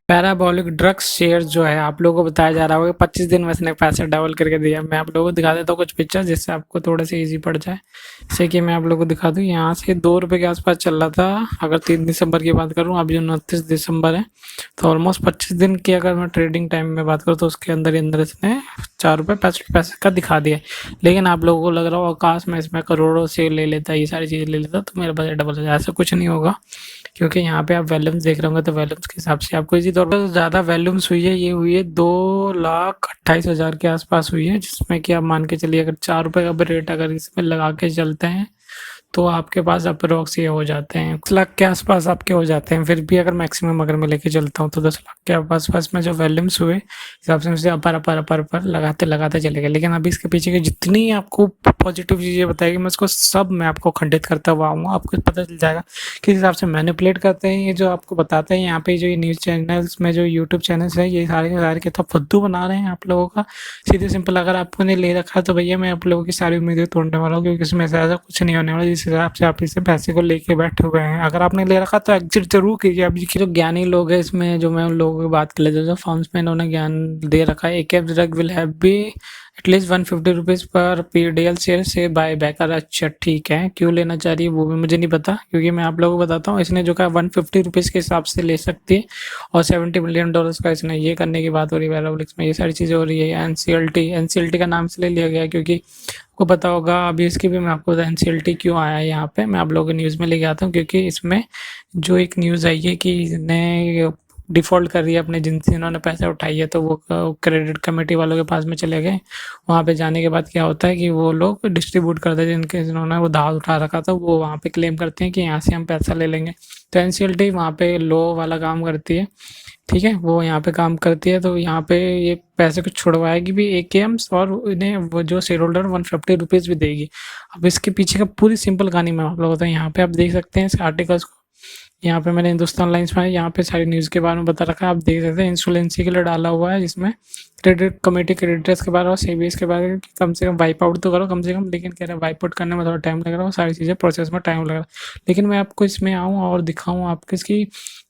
Parabolic drugs share जो है आप लोगों को बताया जा रहा होगा 25 दिन में इसने पैसा डबल करके दिया। मैं आप लोगों को दिखा देता हूँ कुछ पिक्चर जिससे आपको थोड़ा सा इजी पड़ जाए। जैसे कि मैं आप लोगों को दिखा दूँ, यहाँ से 2 रुपये के आसपास चल रहा था अगर 3 दिसंबर की बात करूँ, अभी 29 दिसंबर है, तो ऑलमोस्ट 25 दिन की अगर मैं ट्रेडिंग टाइम में बात करूँ तो उसके अंदर ही अंदर इसने 4 रुपये 65 पैसे का दिखा दिया। लेकिन आप लोगों को लग रहा हो आकाश में इसमें करोड़ों से ले लेता, ये सारी चीज़ें ले लेता तो मेरा बजट डबल हो जाए। ऐसा कुछ नहीं होगा, क्योंकि यहाँ पे आप वॉल्यूम्स देख रहे होंगे तो वॉल्यूम्स के हिसाब से आपको इसी तौर पर ज़्यादा वॉल्यूम्स हुई है। ये हुई है 2,28,000 के आसपास हुई है, जिसमें कि आप मान के चलिए अगर 4 रुपये का भी रेट अगर इसमें लगा के चलते हैं तो आपके पास अप्रोक्स ये हो जाते हैं 10 लाख के आसपास आपके हो जाते हैं। फिर भी अगर मैक्सिमम अगर मैं लेके चलता हूँ तो 10 लाख के आसपास में जो वॉल्यूम्स हुए हिसाब से मुझे अपर लगाते लगाते चले गए। लेकिन अभी इसके पीछे की जितनी आपको पॉजिटिव चीज़ें बताएगी मैं उसको सब मैं आपको खंडित करता हुआ आऊँगा, आपको पता चल जाएगा किस हिसाब से मैनिपुलेट करते हैं ये जो आपको बताते हैं यहाँ पे जो ये न्यूज़ चैनल्स में जो यूट्यूब चैनल्स है ये सारे के सारे के तो फुद्दू बना रहे हैं आप लोगों का। सीधे सिंपल अगर आपको ने ले रखा तो भैया मैं आप लोगों की सारी उम्मीदें तोड़ने वाला हूँ, क्योंकि इसमें से ऐसा कुछ नहीं होने वाला जिस हिसाब से आप इसे पैसे को लेके बैठे हुए हैं। अगर आपने ले रखा तो एग्जिट जरूर कीजिए। अभी के जो ज्ञानी लोग हैं इसमें जो मैं उन लोगों की बात कर लेता हूँ जो फॉर्म्स में इन्होंने ज्ञान दे रखा है, एक drug will have be at least 150 rupees पर पीडीएल शेयर से बाय बैक। अच्छा ठीक है, क्यों लेना चाह रही है वो भी मुझे नहीं पता, क्योंकि मैं आप लोगों को बताता हूँ इसने जो कहा 150 रुपीज़ के हिसाब से ले सकती है और $70 मिलियन का इसने ये करने की बात हो रही है। पैराबोलिक्स में ये सारी चीज़ें हो रही है। एनसीएलटी का नाम इसलिए लिया गया है क्योंकि आपको पता होगा अभी इसकी भी मैं आपको बता एनसीएलटी क्यों आया है यहाँ पे, मैं आप लोगों को न्यूज़ में लेके आता हूँ क्योंकि इसमें जो एक न्यूज़ आई है कि इसने डिफ़ॉल्ट कर दिया अपने जिनसे इन्होंने पैसे उठाई है, तो वो क्रेडिट कमेटी वालों के पास में चले गए। वहाँ पे जाने के बाद क्या होता है कि वो लोग डिस्ट्रीब्यूट करते हैं जिनके जिन्होंने उधार उठा रखा था, वो वहाँ पे क्लेम करते हैं कि यहाँ से हम पैसा ले लेंगे। तो एनसीएलटी वहाँ पे लॉ वाला काम करती है, ठीक है, वो यहाँ पे काम करती है। तो यहाँ पे ये पैसे को छुड़वाएगी भी एकेएम्स और इन्हें वो जो शेयर होल्डर 150 रुपीज़ भी देगी। अब इसके पीछे का पूरी सिंपल कहानी मैं आप लोगों को बताऊँ, यहाँ पे आप देख सकते हैं इस आर्टिकल्स को। यहाँ पे मैंने हिंदुस्तान लाइन्स में यहाँ पे सारी न्यूज़ के बारे में बता रखा है, आप देख सकते हैं इंसोलेंसी के लिए डाला हुआ है जिसमें क्रेडिट कमेटी क्रेडिटर्स के बारे और सेबीज के बारे में कम से कम वाइप आउट तो करो कम से कम, लेकिन कह रहे हैं वाइप आउट करने में थोड़ा टाइम लग रहा है, सारी चीज़ें प्रोसेस में टाइम लग रहा है। लेकिन मैं आपको इसमें आऊँ और दिखाऊँ आपको इसकी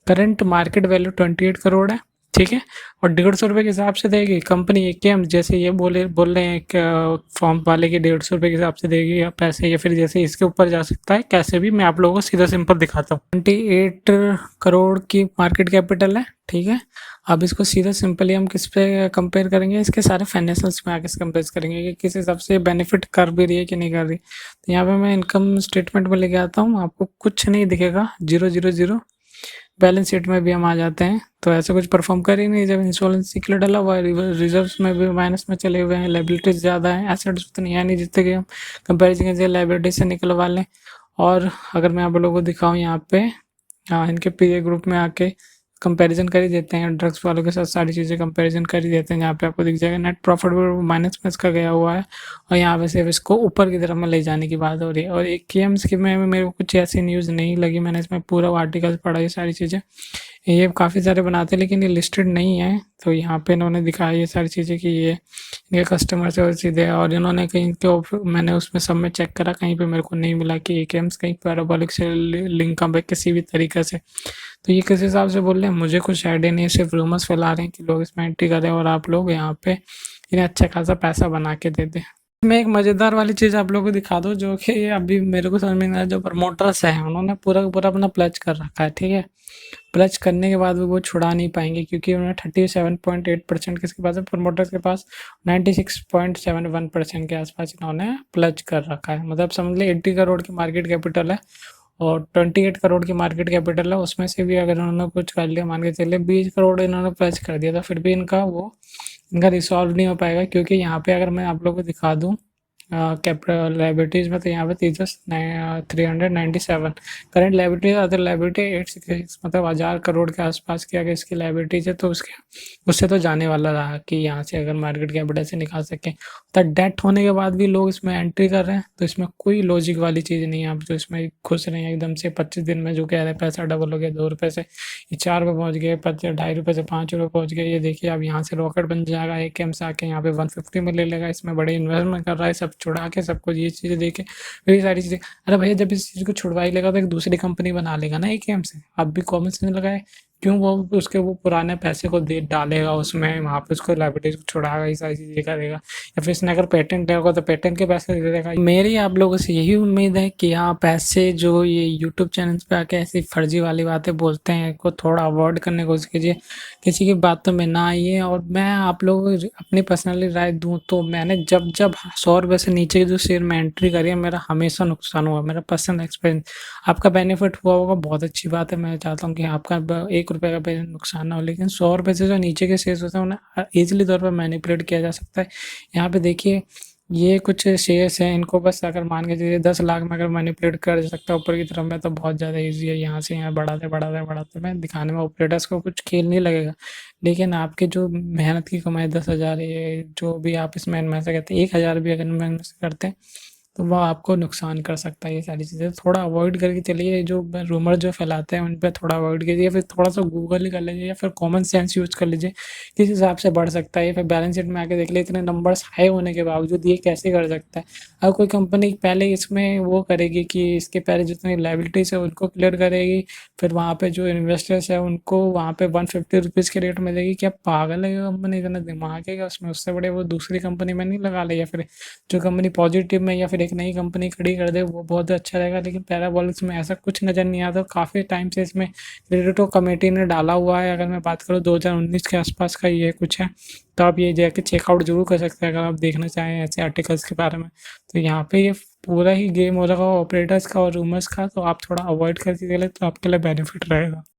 करंट मार्केट वैल्यू 28 करोड़ है, ठीक है, और 150 रुपये के हिसाब से देगी कंपनी एकेएम, जैसे ये बोल रहे हैं फॉर्म वाले की 150 रुपये के हिसाब से देगी या पैसे, या फिर जैसे इसके ऊपर जा सकता है कैसे भी, मैं आप लोगों को सीधा सिंपल दिखाता हूँ। 28 करोड़ की मार्केट कैपिटल है, ठीक है। अब इसको सीधा सिंपली हम किस पे कंपेयर करेंगे, इसके सारे फाइनेंशियल्स में आके कंपेयर करेंगे कि किस हिसाब से बेनिफिट कर भी रही है कि नहीं कर रही। तो यहाँ पे मैं इनकम स्टेटमेंट में लेके आता हूँ, आपको कुछ नहीं दिखेगा, 000। बैलेंस शीट में भी हम आ जाते हैं तो ऐसा कुछ परफॉर्म कर ही नहीं, जब इंश्योरेंस के लिए डाला हुआ है। रिजर्व्स में भी माइनस में चले हुए हैं, लाइबिलिटीज ज़्यादा है, एसेट्स उतनी है नहीं जितने कि हम कंपेरिजन के लाइबिलिटीज से निकलवा लें। और अगर मैं आप लोगों को दिखाऊँ यहाँ पे, हाँ, इनके पीए ग्रुप में आके कंपैरिजन कर ही देते हैं, ड्रग्स वालों के साथ सारी चीज़ें कंपैरिजन कर ही देते हैं। यहाँ पे आपको दिख जाएगा नेट प्रॉफिट भी माइनस में इसका गया हुआ है, और यहाँ पे सिर्फ इसको ऊपर की तरफ में ले जाने की बात हो रही है। और एक केएम्स की में मेरे को कुछ ऐसी न्यूज़ नहीं लगी, मैंने इसमें पूरा आर्टिकल पढ़ा, ये सारी चीज़ें ये काफ़ी सारे बनाते हैं लेकिन ये लिस्टेड नहीं है। तो यहाँ पे इन्होंने दिखाया ये सारी चीज़ें कि ये इनके कस्टमर से सीधे, और इन्होंने कहीं के मैंने उसमें सब में चेक करा, कहीं पे मेरे को नहीं मिला कि एकेएम्स कहीं पैराबोलिक से लिंक है किसी भी तरीके से। तो ये किस हिसाब से बोल रहे हैं मुझे कुछ आइडिया नहीं, सिर्फ रूमर्स फैला रहे हैं कि लोग इसमें एंट्री कर रहे हैं और आप लोग यहाँ पे इन्हें अच्छा खासा पैसा बना के दे दें। मैं एक मज़ेदार वाली चीज़ आप लोगों को दिखा दूँ जो कि अभी मेरे को समझ में नहीं आया। जो प्रमोटर्स हैं उन्होंने पूरा का पूरा अपना प्लज कर रखा है, ठीक है। प्लज करने के बाद भी वो छुड़ा नहीं पाएंगे क्योंकि उन्होंने 37.8% किसके पास है, प्रमोटर्स के पास 96.71% के आसपास इन्होंने प्लज कर रखा है। मतलब समझ लें 80 करोड़ की मार्केट कैपिटल है और 28 करोड़ की मार्केट कैपिटल है, उसमें से भी अगर उन्होंने कुछ कर लिया, मान के चलिए 20 करोड़ इन्होंने प्लस कर दिया, तो फिर भी इनका रिसॉल्व नहीं हो पाएगा। क्योंकि यहाँ पे अगर मैं आप लोगों को दिखा दूँ कैपिटल लाइबिलिटीज़ में, तो यहाँ पे 397 करंट लाइबिलिटी, अदर लाइबिलिटी 866, मतलब 1000 करोड़ के आसपास की अगर इसकी लाइबिलिटीज़ है तो उससे तो जाने वाला रहा कि यहाँ से अगर मार्केट कैपिटल से निकाल सकें। तो डेट होने के बाद भी लोग इसमें एंट्री कर रहे हैं, तो इसमें कोई लॉजिक वाली चीज़ नहीं है। आप जो इसमें खुश रहे हैं एकदम से 25 दिन में जो कह रहे हैं पैसा डबल हो गया, 2 रुपये से ये 4 रुपये पहुँच गए, 2.5 रुपये से 5 रुपये पहुँच गए। ये देखिए अब यहाँ से रॉकेट बन जाएगा, एकेएम से आके यहाँ पे 150 में ले लेगा, इसमें बड़े इन्वेस्टमेंट कर रहा है, सब छुड़ा के सब कुछ ये चीज़ें देखे फिर ये सारी चीज़ें। अरे भैया जब इस चीज़ को छुड़वा ही लेगा तो एक दूसरी कंपनी बना लेगा ना एकेएम से। आप भी कॉमन सेंस लगाए क्यों वो उसके वो पुराने पैसे को दे डालेगा उसमें, वहाँ पे उसको लाइबिलिटीज़ को छुड़ाएगा, ये सारी चीज़ें करेगा। या फिर इसने अगर पेटेंट लिया होगा तो पेटेंट के पैसे दे देगा। मेरी आप लोगों से यही उम्मीद है कि हाँ, पैसे जो ये यूट्यूब चैनल्स पे आके ऐसी फर्जी वाली बातें बोलते हैं, इनको थोड़ा अवॉइड करने की कोशिश कीजिए। किसी की बातों में ना आइए। और मैं आप लोगों को अपनी पर्सनली राय दूँ तो मैंने जब जब 100 रुपये से नीचे के जो शेयर में एंट्री करी है, मेरा हमेशा नुकसान हुआ। मेरा पर्सनल एक्सपीरियंस, आपका बेनिफिट हुआ होगा, बहुत अच्छी बात है। मैं चाहता हूँ कि आपका ₹1 का भी नुकसान ना हो, लेकिन 100 रुपये से जो नीचे के शेयर्स होते हैं उन्हें ईजिली तौर पर मैनिपुलेट किया जा सकता है। यहाँ पे देखिए, ये कुछ शेयर्स हैं, इनको बस अगर मान के चलिए 10 लाख में अगर मैनिपुलेट कर सकता है ऊपर की तरफ में, तो बहुत ज़्यादा ईजी है। यहाँ से यहाँ बढ़ाते बढ़ाते बढ़ाते मैं दिखाने में ऑपरेटर्स को कुछ खेल नहीं लगेगा। लेकिन आपके जो मेहनत की कमाई 10,000, ये जो भी आप इसमें इन्वेस्ट करते हैं, 1,000 भी अगर इन्वेस्ट करते हैं तो वो आपको नुकसान कर सकता है। ये सारी चीज़ें थोड़ा अवॉइड करके चलिए। जो रूमर जो फैलाते हैं उन पे थोड़ा अवॉइड कीजिए, फिर थोड़ा सा गूगल ही कर लीजिए या फिर कॉमन सेंस यूज़ कर लीजिए, किस हिसाब से बढ़ सकता है। फिर बैलेंस शीट में आके देख लीजिए, इतने नंबर्स हाई होने के बावजूद ये कैसे कर सकता है। अगर कोई कंपनी पहले इसमें वो करेगी कि इसके पहले जितनी लायबिलिटीज़ है उनको क्लियर करेगी, फिर वहाँ पे जो इन्वेस्टर्स है उनको वहाँ पे 150 रुपीज़ के रेट में देगी, क्या पागल है ये कंपनी, इतना दिमाग है क्या उसमें? उससे बड़े वो दूसरी कंपनी में नहीं लगा ले, या फिर जो कंपनी पॉजिटिव में या फिर एक नई कंपनी खड़ी कर दे, वो बहुत अच्छा रहेगा। लेकिन पैराबॉलिक्स में ऐसा कुछ नज़र नहीं आता। काफ़ी टाइम से इसमें क्रेडिटो कमेटी ने डाला हुआ है। अगर मैं बात करूँ 2019 के आसपास का ये कुछ है, तो आप ये जाके चेकआउट ज़रूर कर सकते हैं अगर आप देखना चाहें ऐसे आर्टिकल्स के बारे में। तो यहाँ पे ये पूरा ही गेम हो रहा है ऑपरेटर्स का और रूमर्स का, तो आप थोड़ा अवॉइड करके चले तो आपके लिए बेनिफिट रहेगा।